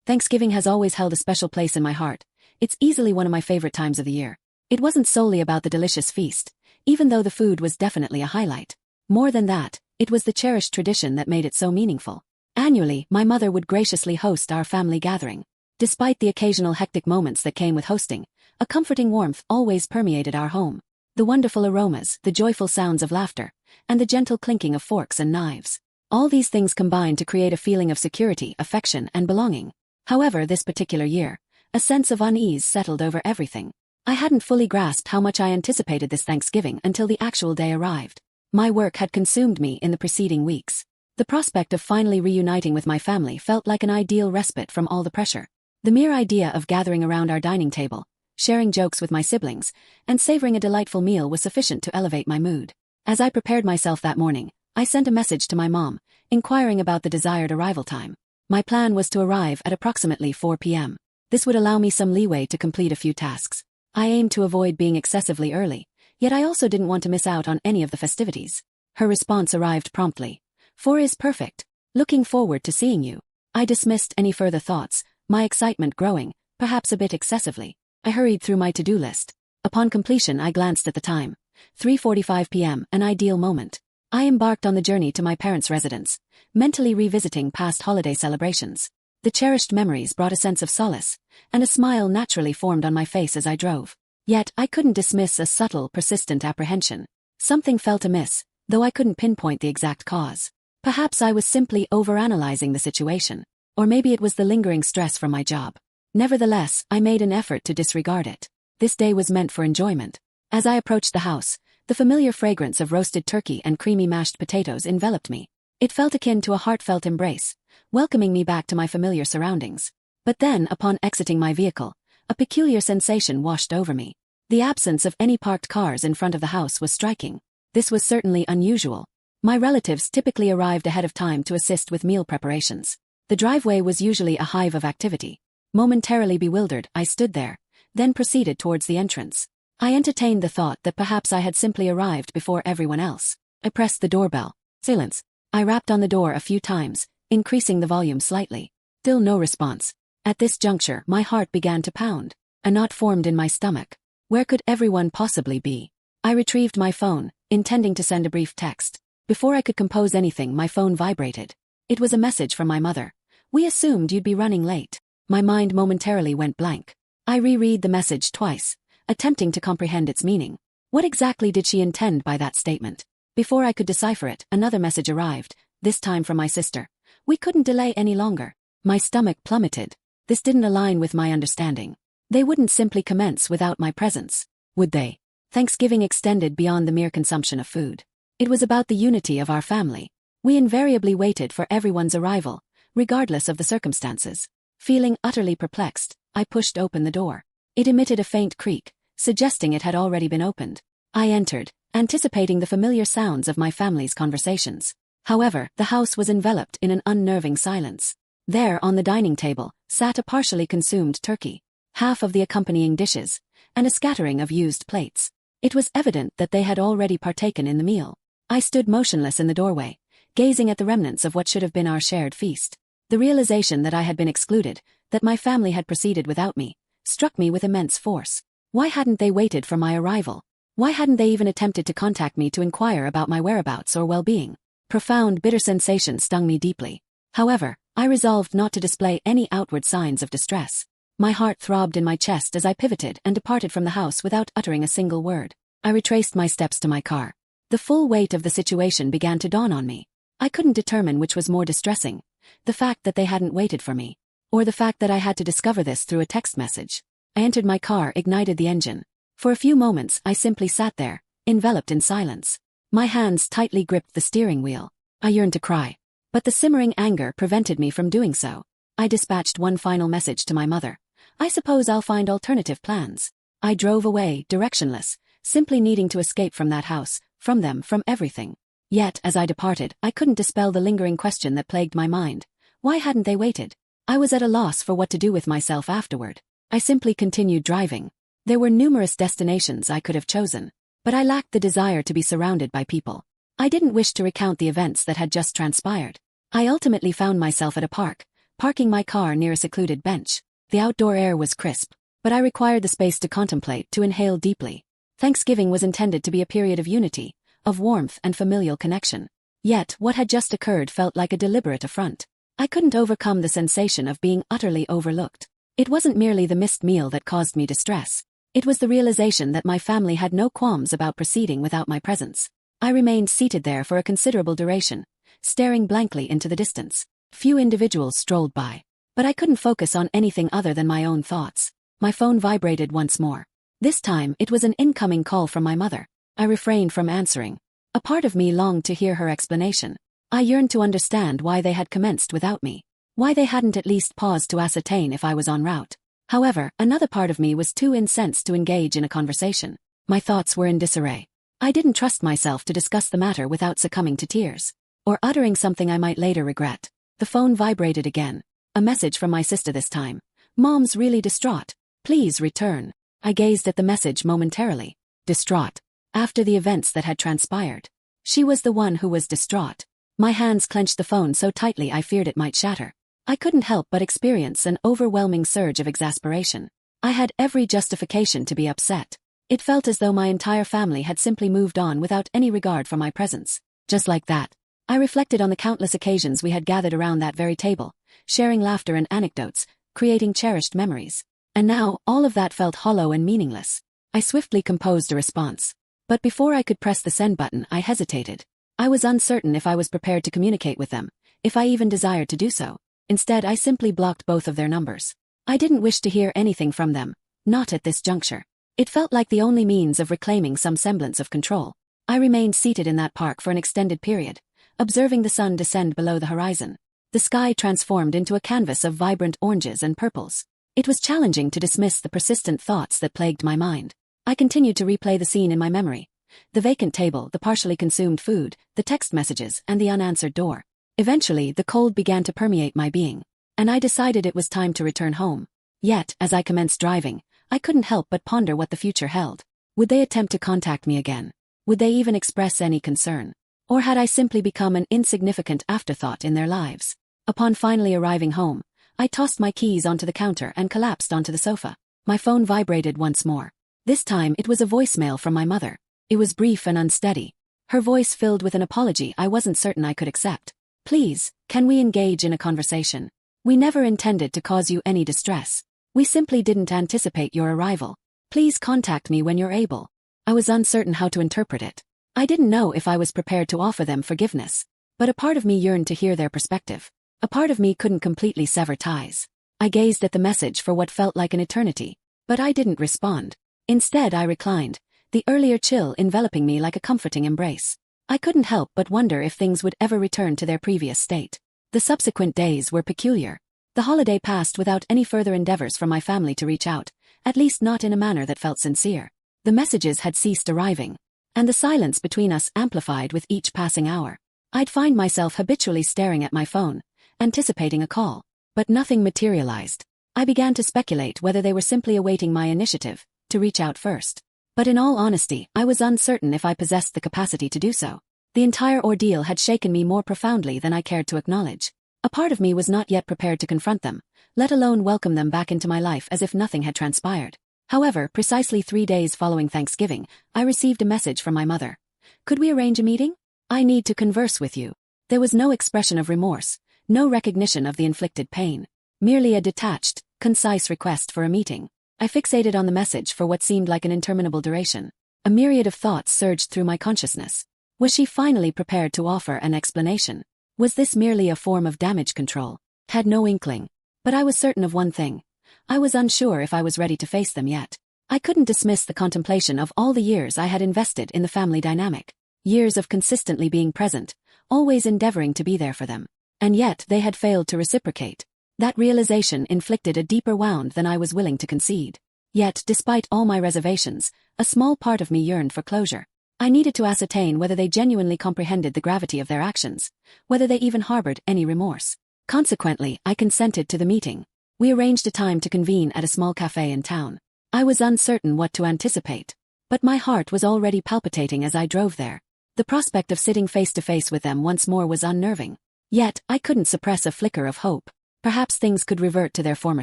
Thanksgiving has always held a special place in my heart. It's easily one of my favorite times of the year. It wasn't solely about the delicious feast, even though the food was definitely a highlight. More than that, it was the cherished tradition that made it so meaningful. Annually, my mother would graciously host our family gathering. Despite the occasional hectic moments that came with hosting, a comforting warmth always permeated our home. The wonderful aromas, the joyful sounds of laughter, and the gentle clinking of forks and knives. All these things combined to create a feeling of security, affection, and belonging. However, this particular year, a sense of unease settled over everything. I hadn't fully grasped how much I anticipated this Thanksgiving until the actual day arrived. My work had consumed me in the preceding weeks. The prospect of finally reuniting with my family felt like an ideal respite from all the pressure. The mere idea of gathering around our dining table, sharing jokes with my siblings, and savoring a delightful meal was sufficient to elevate my mood. As I prepared myself that morning, I sent a message to my mom, inquiring about the desired arrival time. My plan was to arrive at approximately 4 p.m. This would allow me some leeway to complete a few tasks. I aimed to avoid being excessively early, yet I also didn't want to miss out on any of the festivities. Her response arrived promptly. 4 is perfect. Looking forward to seeing you. I dismissed any further thoughts, my excitement growing, perhaps a bit excessively. I hurried through my to-do list. Upon completion, I glanced at the time. 3:45 p.m., an ideal moment. I embarked on the journey to my parents' residence, mentally revisiting past holiday celebrations. The cherished memories brought a sense of solace, and a smile naturally formed on my face as I drove. Yet, I couldn't dismiss a subtle, persistent apprehension. Something felt amiss, though I couldn't pinpoint the exact cause. Perhaps I was simply overanalyzing the situation. Or maybe it was the lingering stress from my job. Nevertheless, I made an effort to disregard it. This day was meant for enjoyment. As I approached the house, the familiar fragrance of roasted turkey and creamy mashed potatoes enveloped me. It felt akin to a heartfelt embrace, welcoming me back to my familiar surroundings. But then, upon exiting my vehicle, a peculiar sensation washed over me. The absence of any parked cars in front of the house was striking. This was certainly unusual. My relatives typically arrived ahead of time to assist with meal preparations. The driveway was usually a hive of activity. Momentarily bewildered, I stood there, then proceeded towards the entrance. I entertained the thought that perhaps I had simply arrived before everyone else. I pressed the doorbell. Silence. I rapped on the door a few times, increasing the volume slightly. Still no response. At this juncture, my heart began to pound. A knot formed in my stomach. Where could everyone possibly be? I retrieved my phone, intending to send a brief text. Before I could compose anything, my phone vibrated. It was a message from my mother. We assumed you'd be running late. My mind momentarily went blank. I reread the message twice, attempting to comprehend its meaning. What exactly did she intend by that statement? Before I could decipher it, another message arrived, this time from my sister. We couldn't delay any longer. My stomach plummeted. This didn't align with my understanding. They wouldn't simply commence without my presence, would they? Thanksgiving extended beyond the mere consumption of food. It was about the unity of our family. We invariably waited for everyone's arrival, regardless of the circumstances. Feeling utterly perplexed, I pushed open the door. It emitted a faint creak, suggesting it had already been opened. I entered, anticipating the familiar sounds of my family's conversations. However, the house was enveloped in an unnerving silence. There, on the dining table, sat a partially consumed turkey, half of the accompanying dishes, and a scattering of used plates. It was evident that they had already partaken in the meal. I stood motionless in the doorway, gazing at the remnants of what should have been our shared feast. The realization that I had been excluded, that my family had proceeded without me, struck me with immense force. Why hadn't they waited for my arrival? Why hadn't they even attempted to contact me to inquire about my whereabouts or well-being? Profound, bitter sensation stung me deeply. However, I resolved not to display any outward signs of distress. My heart throbbed in my chest as I pivoted and departed from the house without uttering a single word. I retraced my steps to my car. The full weight of the situation began to dawn on me. I couldn't determine which was more distressing, the fact that they hadn't waited for me, or the fact that I had to discover this through a text message. I entered my car, ignited the engine. For a few moments, I simply sat there, enveloped in silence. My hands tightly gripped the steering wheel. I yearned to cry, but the simmering anger prevented me from doing so. I dispatched one final message to my mother. I suppose I'll find alternative plans. I drove away, directionless, simply needing to escape from that house, from them, from everything. Yet, as I departed, I couldn't dispel the lingering question that plagued my mind. Why hadn't they waited? I was at a loss for what to do with myself afterward. I simply continued driving. There were numerous destinations I could have chosen, but I lacked the desire to be surrounded by people. I didn't wish to recount the events that had just transpired. I ultimately found myself at a park, parking my car near a secluded bench. The outdoor air was crisp, but I required the space to contemplate, to inhale deeply. Thanksgiving was intended to be a period of unity, of warmth and familial connection. Yet, what had just occurred felt like a deliberate affront. I couldn't overcome the sensation of being utterly overlooked. It wasn't merely the missed meal that caused me distress. It was the realization that my family had no qualms about proceeding without my presence. I remained seated there for a considerable duration, staring blankly into the distance. Few individuals strolled by, but I couldn't focus on anything other than my own thoughts. My phone vibrated once more. This time, it was an incoming call from my mother. I refrained from answering. A part of me longed to hear her explanation. I yearned to understand why they had commenced without me. Why they hadn't at least paused to ascertain if I was en route. However, another part of me was too incensed to engage in a conversation. My thoughts were in disarray. I didn't trust myself to discuss the matter without succumbing to tears, or uttering something I might later regret. The phone vibrated again. A message from my sister this time. "Mom's really distraught. Please return." I gazed at the message momentarily. Distraught. After the events that had transpired. She was the one who was distraught. My hands clenched the phone so tightly I feared it might shatter. I couldn't help but experience an overwhelming surge of exasperation. I had every justification to be upset. It felt as though my entire family had simply moved on without any regard for my presence. Just like that. I reflected on the countless occasions we had gathered around that very table, sharing laughter and anecdotes, creating cherished memories. And now, all of that felt hollow and meaningless. I swiftly composed a response. But before I could press the send button, I hesitated. I was uncertain if I was prepared to communicate with them, if I even desired to do so. Instead, I simply blocked both of their numbers. I didn't wish to hear anything from them, not at this juncture. It felt like the only means of reclaiming some semblance of control. I remained seated in that park for an extended period, observing the sun descend below the horizon. The sky transformed into a canvas of vibrant oranges and purples. It was challenging to dismiss the persistent thoughts that plagued my mind. I continued to replay the scene in my memory. The vacant table, the partially consumed food, the text messages, and the unanswered door. Eventually, the cold began to permeate my being, and I decided it was time to return home. Yet, as I commenced driving, I couldn't help but ponder what the future held. Would they attempt to contact me again? Would they even express any concern? Or had I simply become an insignificant afterthought in their lives? Upon finally arriving home, I tossed my keys onto the counter and collapsed onto the sofa. My phone vibrated once more. This time it was a voicemail from my mother. It was brief and unsteady. Her voice filled with an apology I wasn't certain I could accept. "Please, can we engage in a conversation? We never intended to cause you any distress. We simply didn't anticipate your arrival. Please contact me when you're able." I was uncertain how to interpret it. I didn't know if I was prepared to offer them forgiveness. But a part of me yearned to hear their perspective. A part of me couldn't completely sever ties. I gazed at the message for what felt like an eternity. But I didn't respond. Instead, I reclined, the earlier chill enveloping me like a comforting embrace. I couldn't help but wonder if things would ever return to their previous state. The subsequent days were peculiar. The holiday passed without any further endeavors from my family to reach out, at least not in a manner that felt sincere. The messages had ceased arriving, and the silence between us amplified with each passing hour. I'd find myself habitually staring at my phone, anticipating a call, but nothing materialized. I began to speculate whether they were simply awaiting my initiative to reach out first. But in all honesty, I was uncertain if I possessed the capacity to do so. The entire ordeal had shaken me more profoundly than I cared to acknowledge. A part of me was not yet prepared to confront them, let alone welcome them back into my life as if nothing had transpired. However, precisely 3 days following Thanksgiving, I received a message from my mother. "Could we arrange a meeting? I need to converse with you." There was no expression of remorse, no recognition of the inflicted pain, merely a detached, concise request for a meeting. I fixated on the message for what seemed like an interminable duration. A myriad of thoughts surged through my consciousness. Was she finally prepared to offer an explanation? Was this merely a form of damage control? Had no inkling. But I was certain of one thing. I was unsure if I was ready to face them yet. I couldn't dismiss the contemplation of all the years I had invested in the family dynamic. Years of consistently being present, always endeavoring to be there for them. And yet they had failed to reciprocate. That realization inflicted a deeper wound than I was willing to concede. Yet, despite all my reservations, a small part of me yearned for closure. I needed to ascertain whether they genuinely comprehended the gravity of their actions, whether they even harbored any remorse. Consequently, I consented to the meeting. We arranged a time to convene at a small cafe in town. I was uncertain what to anticipate, but my heart was already palpitating as I drove there. The prospect of sitting face to face with them once more was unnerving. Yet, I couldn't suppress a flicker of hope. Perhaps things could revert to their former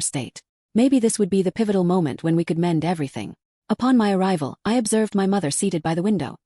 state. Maybe this would be the pivotal moment when we could mend everything. Upon my arrival, I observed my mother seated by the window,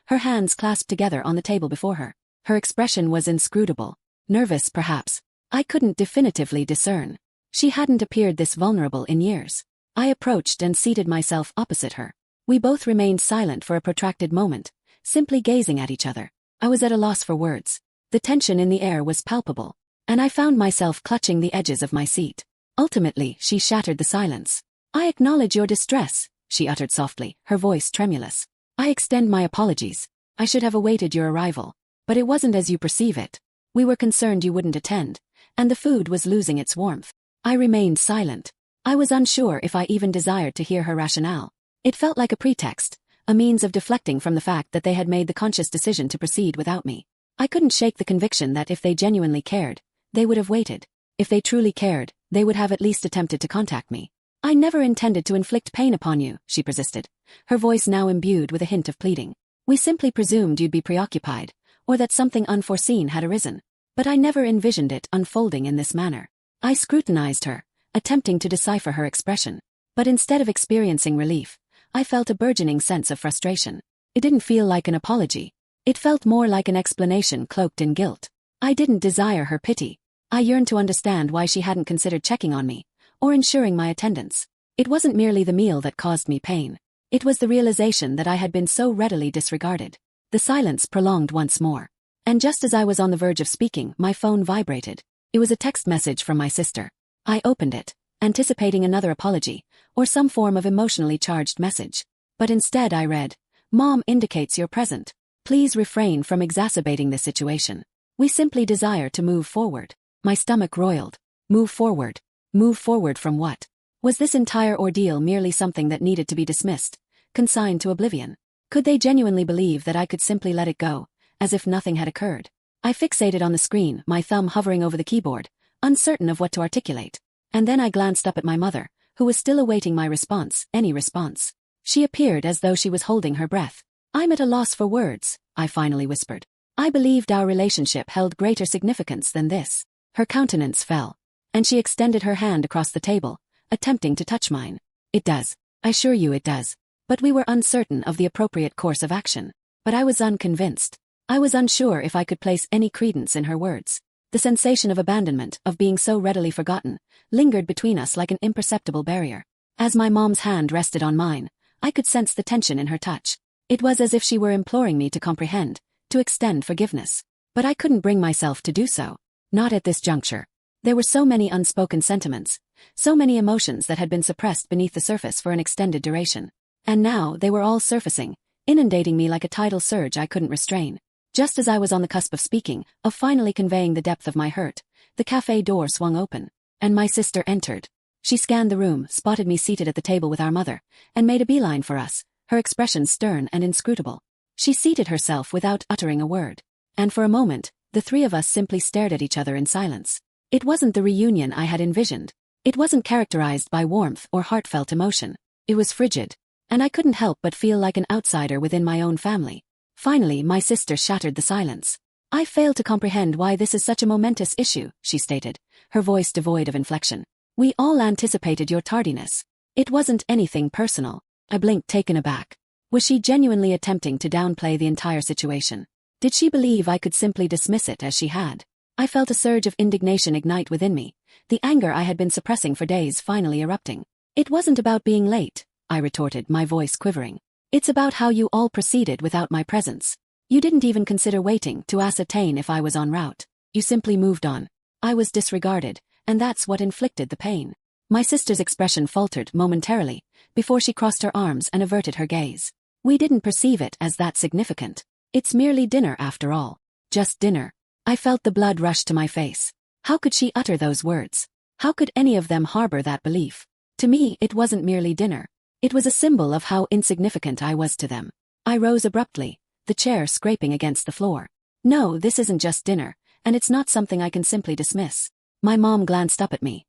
her hands clasped together on the table before her. Her expression was inscrutable. Nervous, perhaps. I couldn't definitively discern. She hadn't appeared this vulnerable in years. I approached and seated myself opposite her. We both remained silent for a protracted moment, simply gazing at each other. I was at a loss for words. The tension in the air was palpable, and I found myself clutching the edges of my seat. Ultimately, she shattered the silence. "I acknowledge your distress," she uttered softly, her voice tremulous. "I extend my apologies. I should have awaited your arrival. But it wasn't as you perceive it. We were concerned you wouldn't attend, and the food was losing its warmth." I remained silent. I was unsure if I even desired to hear her rationale. It felt like a pretext, a means of deflecting from the fact that they had made the conscious decision to proceed without me. I couldn't shake the conviction that if they genuinely cared, they would have waited. If they truly cared, they would have at least attempted to contact me. "I never intended to inflict pain upon you," she persisted, her voice now imbued with a hint of pleading. "We simply presumed you'd be preoccupied, or that something unforeseen had arisen. But I never envisioned it unfolding in this manner." I scrutinized her, attempting to decipher her expression. But instead of experiencing relief, I felt a burgeoning sense of frustration. It didn't feel like an apology. It felt more like an explanation cloaked in guilt. I didn't desire her pity. I yearned to understand why she hadn't considered checking on me, or ensuring my attendance. It wasn't merely the meal that caused me pain. It was the realization that I had been so readily disregarded. The silence prolonged once more. And just as I was on the verge of speaking, my phone vibrated. It was a text message from my sister. I opened it, anticipating another apology, or some form of emotionally charged message. But instead I read, "Mom indicates you're present. Please refrain from exacerbating this situation. We simply desire to move forward." My stomach roiled. Move forward? Move forward from what? Was this entire ordeal merely something that needed to be dismissed, consigned to oblivion? Could they genuinely believe that I could simply let it go, as if nothing had occurred? I fixated on the screen, my thumb hovering over the keyboard, uncertain of what to articulate. And then I glanced up at my mother, who was still awaiting my response, any response. She appeared as though she was holding her breath. "I'm at a loss for words," I finally whispered. I believed our relationship held greater significance than this. Her countenance fell, and she extended her hand across the table, attempting to touch mine. "It does. I assure you it does." But we were uncertain of the appropriate course of action. But I was unconvinced. I was unsure if I could place any credence in her words. The sensation of abandonment, of being so readily forgotten, lingered between us like an imperceptible barrier. As my mom's hand rested on mine, I could sense the tension in her touch. It was as if she were imploring me to comprehend, to extend forgiveness. But I couldn't bring myself to do so. Not at this juncture. There were so many unspoken sentiments, so many emotions that had been suppressed beneath the surface for an extended duration. And now they were all surfacing, inundating me like a tidal surge I couldn't restrain. Just as I was on the cusp of speaking, of finally conveying the depth of my hurt, the cafe door swung open, and my sister entered. She scanned the room, spotted me seated at the table with our mother, and made a beeline for us, her expression stern and inscrutable. She seated herself without uttering a word. And for a moment, the three of us simply stared at each other in silence. It wasn't the reunion I had envisioned. It wasn't characterized by warmth or heartfelt emotion. It was frigid, and I couldn't help but feel like an outsider within my own family. Finally, my sister shattered the silence. "I fail to comprehend why this is such a momentous issue," she stated, her voice devoid of inflection. "We all anticipated your tardiness. It wasn't anything personal." I blinked, taken aback. Was she genuinely attempting to downplay the entire situation? Did she believe I could simply dismiss it as she had? I felt a surge of indignation ignite within me, the anger I had been suppressing for days finally erupting. "It wasn't about being late," I retorted, my voice quivering. "It's about how you all proceeded without my presence. You didn't even consider waiting to ascertain if I was en route. You simply moved on. I was disregarded, and that's what inflicted the pain." My sister's expression faltered momentarily, before she crossed her arms and averted her gaze. "We didn't perceive it as that significant. It's merely dinner after all. Just dinner." I felt the blood rush to my face. How could she utter those words? How could any of them harbor that belief? To me, it wasn't merely dinner. It was a symbol of how insignificant I was to them. I rose abruptly, the chair scraping against the floor. "No, this isn't just dinner, and it's not something I can simply dismiss." My mom glanced up at me,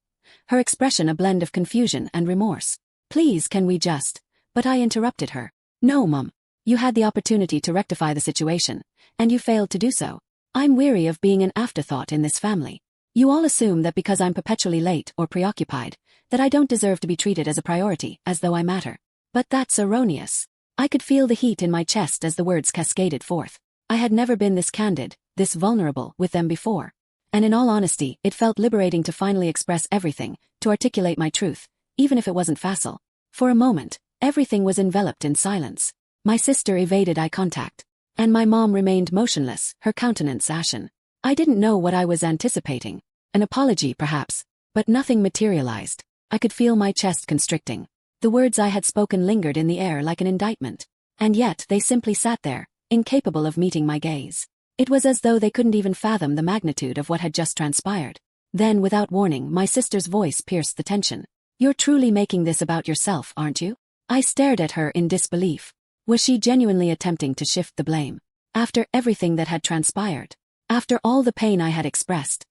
her expression a blend of confusion and remorse. "Please, can we just—" But I interrupted her. "No, Mom. You had the opportunity to rectify the situation, and you failed to do so. I'm weary of being an afterthought in this family. You all assume that because I'm perpetually late or preoccupied, that I don't deserve to be treated as a priority, as though I matter. But that's erroneous. I could feel the heat in my chest as the words cascaded forth. I had never been this candid, this vulnerable with them before. And in all honesty, it felt liberating to finally express everything, to articulate my truth, even if it wasn't facile. For a moment, everything was enveloped in silence. My sister evaded eye contact. And my mom remained motionless, her countenance ashen. I didn't know what I was anticipating. An apology, perhaps, but nothing materialized. I could feel my chest constricting. The words I had spoken lingered in the air like an indictment. And yet they simply sat there, incapable of meeting my gaze. It was as though they couldn't even fathom the magnitude of what had just transpired. Then, without warning, my sister's voice pierced the tension. "You're truly making this about yourself, aren't you?" I stared at her in disbelief. Was she genuinely attempting to shift the blame? After everything that had transpired? After all the pain I had expressed?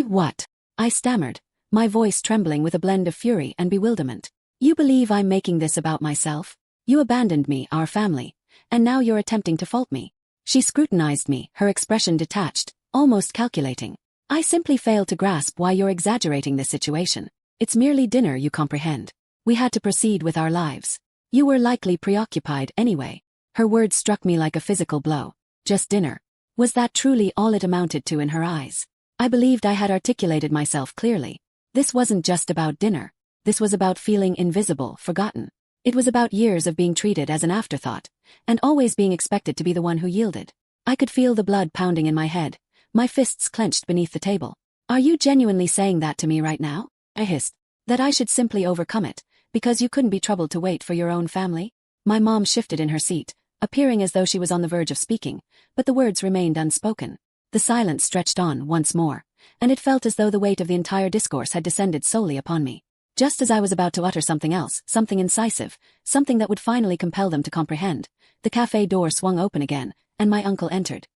What? I stammered, my voice trembling with a blend of fury and bewilderment. "You believe I'm making this about myself? You abandoned me, our family, and now you're attempting to fault me." She scrutinized me, her expression detached, almost calculating. "I simply fail to grasp why you're exaggerating this situation. It's merely dinner, you comprehend. We had to proceed with our lives. You were likely preoccupied anyway." Her words struck me like a physical blow. Just dinner. Was that truly all it amounted to in her eyes? I believed I had articulated myself clearly. This wasn't just about dinner. This was about feeling invisible, forgotten. It was about years of being treated as an afterthought, and always being expected to be the one who yielded. I could feel the blood pounding in my head, my fists clenched beneath the table. "Are you genuinely saying that to me right now?" I hissed. "That I should simply overcome it, because you couldn't be troubled to wait for your own family?" My mom shifted in her seat, appearing as though she was on the verge of speaking, but the words remained unspoken. The silence stretched on once more, and it felt as though the weight of the entire discourse had descended solely upon me. Just as I was about to utter something else, something incisive, something that would finally compel them to comprehend, the cafe door swung open again, and my uncle entered.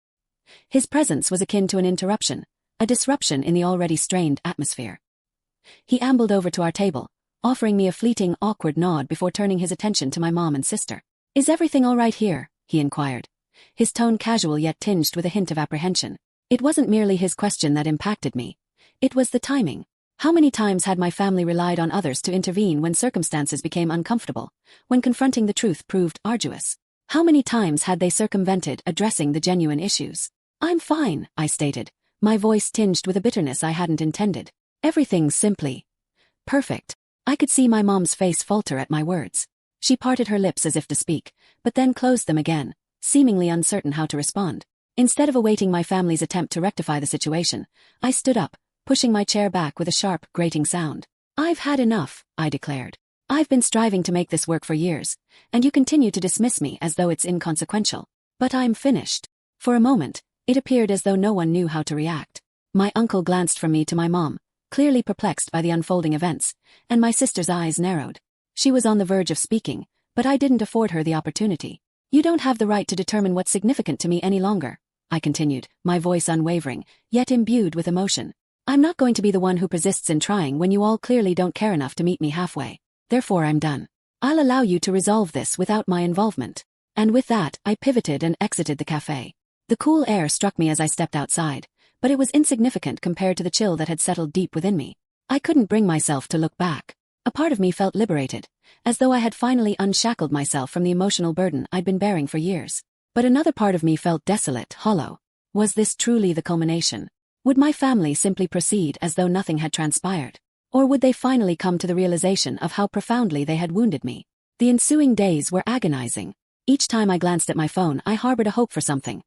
His presence was akin to an interruption, a disruption in the already strained atmosphere. He ambled over to our table, offering me a fleeting, awkward nod before turning his attention to my mom and sister. "Is everything all right here?" he inquired, his tone casual yet tinged with a hint of apprehension. It wasn't merely his question that impacted me. It was the timing. How many times had my family relied on others to intervene when circumstances became uncomfortable, when confronting the truth proved arduous? How many times had they circumvented addressing the genuine issues? "I'm fine," I stated, my voice tinged with a bitterness I hadn't intended. "Everything's simply perfect." I could see my mom's face falter at my words. She parted her lips as if to speak, but then closed them again, seemingly uncertain how to respond. Instead of awaiting my family's attempt to rectify the situation, I stood up, pushing my chair back with a sharp, grating sound. "I've had enough," I declared. "I've been striving to make this work for years, and you continue to dismiss me as though it's inconsequential. But I'm finished." For a moment, it appeared as though no one knew how to react. My uncle glanced from me to my mom, clearly perplexed by the unfolding events, and my sister's eyes narrowed. She was on the verge of speaking, but I didn't afford her the opportunity. "You don't have the right to determine what's significant to me any longer," I continued, my voice unwavering, yet imbued with emotion. "I'm not going to be the one who persists in trying when you all clearly don't care enough to meet me halfway. Therefore I'm done. I'll allow you to resolve this without my involvement." And with that, I pivoted and exited the cafe. The cool air struck me as I stepped outside, but it was insignificant compared to the chill that had settled deep within me. I couldn't bring myself to look back. A part of me felt liberated, as though I had finally unshackled myself from the emotional burden I'd been bearing for years. But another part of me felt desolate, hollow. Was this truly the culmination? Would my family simply proceed as though nothing had transpired? Or would they finally come to the realization of how profoundly they had wounded me? The ensuing days were agonizing. Each time I glanced at my phone, I harbored a hope for something.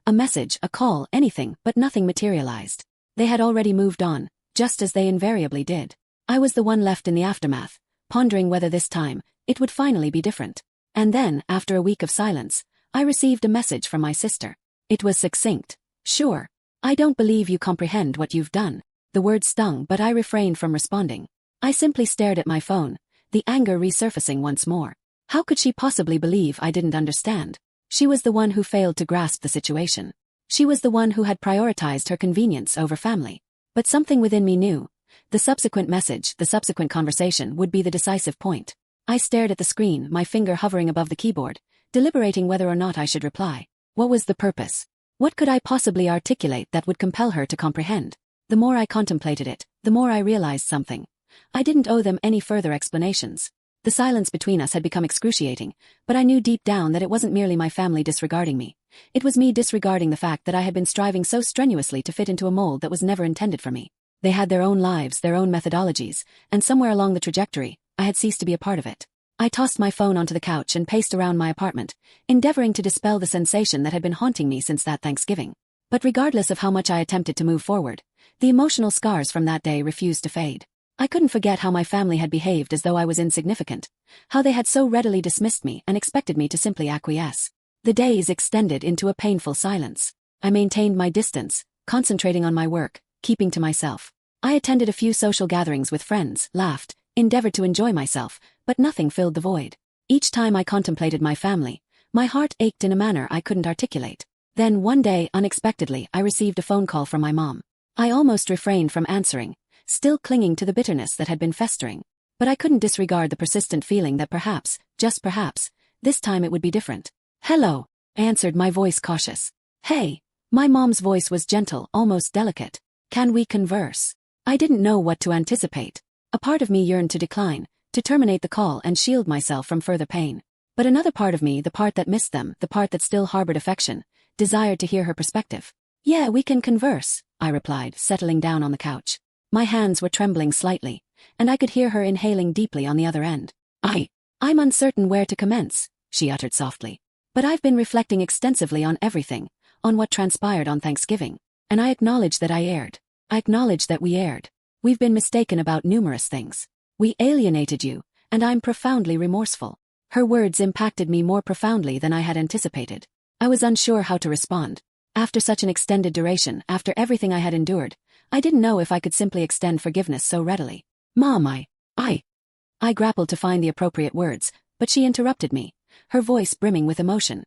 A message, a call, anything, but nothing materialized. They had already moved on, just as they invariably did. I was the one left in the aftermath, pondering whether this time, it would finally be different. And then, after a week of silence, I received a message from my sister. It was succinct. "Sure. I don't believe you comprehend what you've done." The words stung, but I refrained from responding. I simply stared at my phone, the anger resurfacing once more. How could she possibly believe I didn't understand? She was the one who failed to grasp the situation. She was the one who had prioritized her convenience over family. But something within me knew. The subsequent message, the subsequent conversation would be the decisive point. I stared at the screen, my finger hovering above the keyboard, deliberating whether or not I should reply. What was the purpose? What could I possibly articulate that would compel her to comprehend? The more I contemplated it, the more I realized something. I didn't owe them any further explanations. The silence between us had become excruciating, but I knew deep down that it wasn't merely my family disregarding me. It was me disregarding the fact that I had been striving so strenuously to fit into a mold that was never intended for me. They had their own lives, their own methodologies, and somewhere along the trajectory, I had ceased to be a part of it. I tossed my phone onto the couch and paced around my apartment, endeavoring to dispel the sensation that had been haunting me since that Thanksgiving. But regardless of how much I attempted to move forward, the emotional scars from that day refused to fade. I couldn't forget how my family had behaved as though I was insignificant, how they had so readily dismissed me and expected me to simply acquiesce. The days extended into a painful silence. I maintained my distance, concentrating on my work, keeping to myself. I attended a few social gatherings with friends, laughed, endeavored to enjoy myself, but nothing filled the void. Each time I contemplated my family, my heart ached in a manner I couldn't articulate. Then one day, unexpectedly, I received a phone call from my mom. I almost refrained from answering, still clinging to the bitterness that had been festering. But I couldn't disregard the persistent feeling that perhaps, just perhaps, this time it would be different. "Hello," I answered, my voice cautious. "Hey." My mom's voice was gentle, almost delicate. "Can we converse?" I didn't know what to anticipate. A part of me yearned to decline, to terminate the call and shield myself from further pain. But another part of me, the part that missed them, the part that still harbored affection, desired to hear her perspective. "Yeah, we can converse," I replied, settling down on the couch. My hands were trembling slightly, and I could hear her inhaling deeply on the other end. I'm uncertain where to commence," she uttered softly. "But I've been reflecting extensively on everything, on what transpired on Thanksgiving. And I acknowledge that I erred. I acknowledge that we erred. We've been mistaken about numerous things. We alienated you, and I'm profoundly remorseful." Her words impacted me more profoundly than I had anticipated. I was unsure how to respond. After such an extended duration, after everything I had endured, I didn't know if I could simply extend forgiveness so readily. "Mom, I grappled to find the appropriate words, but she interrupted me, her voice brimming with emotion.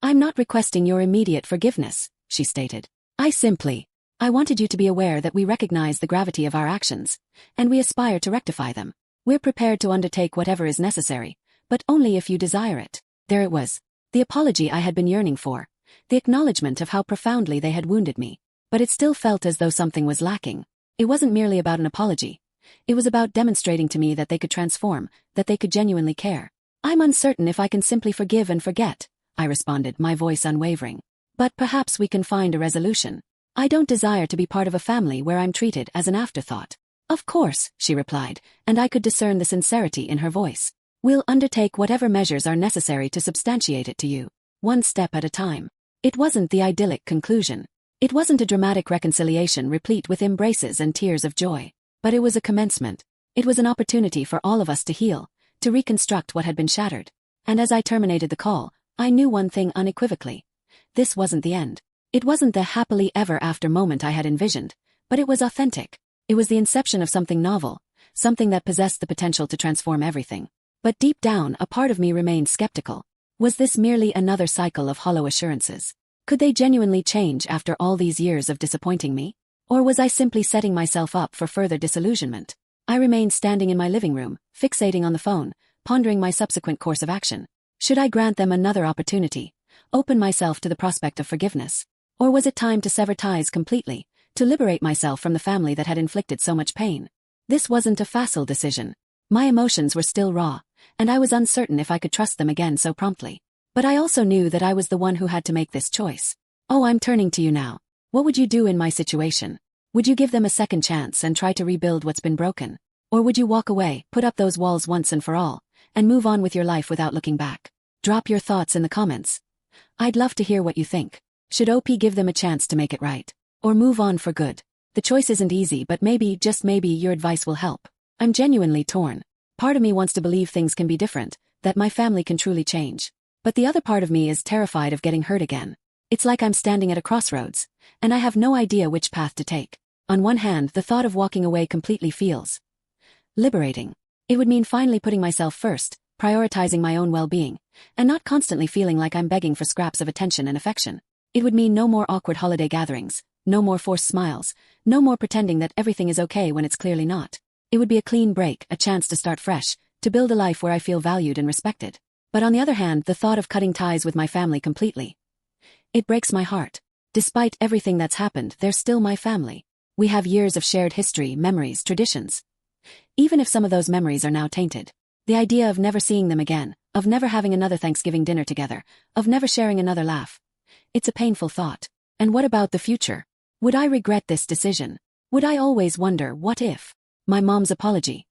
"I'm not requesting your immediate forgiveness," she stated. I wanted you to be aware that we recognize the gravity of our actions, and we aspire to rectify them. We're prepared to undertake whatever is necessary, but only if you desire it." There it was. The apology I had been yearning for. The acknowledgement of how profoundly they had wounded me. But it still felt as though something was lacking. It wasn't merely about an apology. It was about demonstrating to me that they could transform, that they could genuinely care. "I'm uncertain if I can simply forgive and forget," I responded, my voice unwavering. "But perhaps we can find a resolution. I don't desire to be part of a family where I'm treated as an afterthought." "Of course," she replied, and I could discern the sincerity in her voice. "We'll undertake whatever measures are necessary to substantiate it to you, one step at a time." It wasn't the idyllic conclusion. It wasn't a dramatic reconciliation replete with embraces and tears of joy. But it was a commencement. It was an opportunity for all of us to heal, to reconstruct what had been shattered. And as I terminated the call, I knew one thing unequivocally. This wasn't the end. It wasn't the happily ever after moment I had envisioned, but it was authentic. It was the inception of something novel, something that possessed the potential to transform everything. But deep down, a part of me remained skeptical. Was this merely another cycle of hollow assurances? Could they genuinely change after all these years of disappointing me? Or was I simply setting myself up for further disillusionment? I remained standing in my living room, fixating on the phone, pondering my subsequent course of action. Should I grant them another opportunity? Open myself to the prospect of forgiveness? Or was it time to sever ties completely, to liberate myself from the family that had inflicted so much pain? This wasn't a facile decision. My emotions were still raw, and I was uncertain if I could trust them again so promptly. But I also knew that I was the one who had to make this choice. "Oh, I'm turning to you now. What would you do in my situation? Would you give them a second chance and try to rebuild what's been broken? Or would you walk away, put up those walls once and for all, and move on with your life without looking back?" Drop your thoughts in the comments. I'd love to hear what you think. Should OP give them a chance to make it right? Or move on for good? The choice isn't easy, but maybe, just maybe, your advice will help. I'm genuinely torn. Part of me wants to believe things can be different, that my family can truly change. But the other part of me is terrified of getting hurt again. It's like I'm standing at a crossroads, and I have no idea which path to take. On one hand, the thought of walking away completely feels liberating. It would mean finally putting myself first, prioritizing my own well-being, and not constantly feeling like I'm begging for scraps of attention and affection. It would mean no more awkward holiday gatherings, no more forced smiles, no more pretending that everything is okay when it's clearly not. It would be a clean break, a chance to start fresh, to build a life where I feel valued and respected. But on the other hand, the thought of cutting ties with my family completely, it breaks my heart. Despite everything that's happened, they're still my family. We have years of shared history, memories, traditions. Even if some of those memories are now tainted. The idea of never seeing them again, of never having another Thanksgiving dinner together, of never sharing another laugh. It's a painful thought. And what about the future? Would I regret this decision? Would I always wonder, what if? My mom's apology.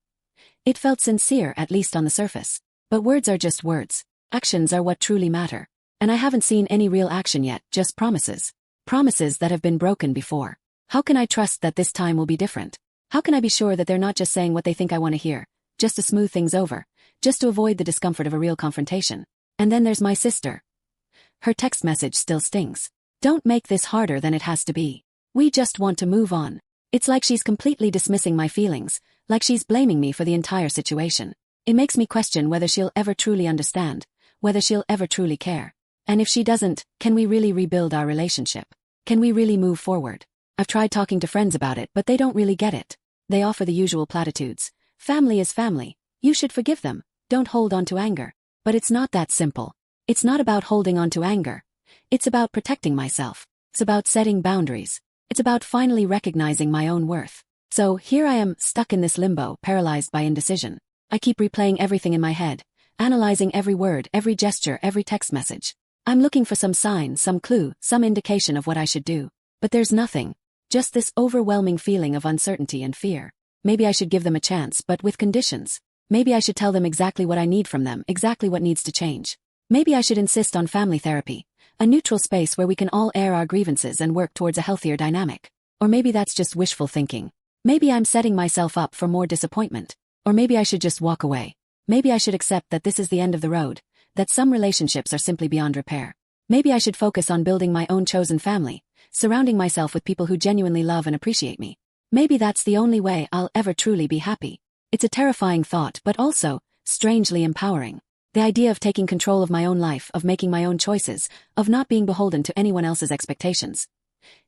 It felt sincere, at least on the surface. But words are just words. Actions are what truly matter. And I haven't seen any real action yet, just promises. Promises that have been broken before. How can I trust that this time will be different? How can I be sure that they're not just saying what they think I want to hear, just to smooth things over, just to avoid the discomfort of a real confrontation? And then there's my sister. Her text message still stings. Don't make this harder than it has to be. We just want to move on. It's like she's completely dismissing my feelings, like she's blaming me for the entire situation. It makes me question whether she'll ever truly understand, whether she'll ever truly care. And if she doesn't, can we really rebuild our relationship? Can we really move forward? I've tried talking to friends about it, but they don't really get it. They offer the usual platitudes. Family is family. You should forgive them. Don't hold on to anger. But it's not that simple. It's not about holding on to anger. It's about protecting myself. It's about setting boundaries. It's about finally recognizing my own worth. So here I am, stuck in this limbo, paralyzed by indecision. I keep replaying everything in my head, analyzing every word, every gesture, every text message. I'm looking for some sign, some clue, some indication of what I should do. But there's nothing. Just this overwhelming feeling of uncertainty and fear. Maybe I should give them a chance, but with conditions. Maybe I should tell them exactly what I need from them, exactly what needs to change. Maybe I should insist on family therapy, a neutral space where we can all air our grievances and work towards a healthier dynamic. Or maybe that's just wishful thinking. Maybe I'm setting myself up for more disappointment. Or maybe I should just walk away. Maybe I should accept that this is the end of the road, that some relationships are simply beyond repair. Maybe I should focus on building my own chosen family, surrounding myself with people who genuinely love and appreciate me. Maybe that's the only way I'll ever truly be happy. It's a terrifying thought, but also strangely empowering. The idea of taking control of my own life, of making my own choices, of not being beholden to anyone else's expectations.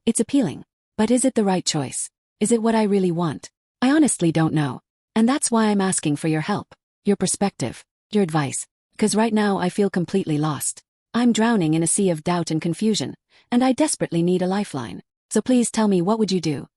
It's appealing. But is it the right choice? Is it what I really want? I honestly don't know. And that's why I'm asking for your help, your perspective, your advice. Because right now I feel completely lost. I'm drowning in a sea of doubt and confusion, and I desperately need a lifeline. So please tell me, what would you do?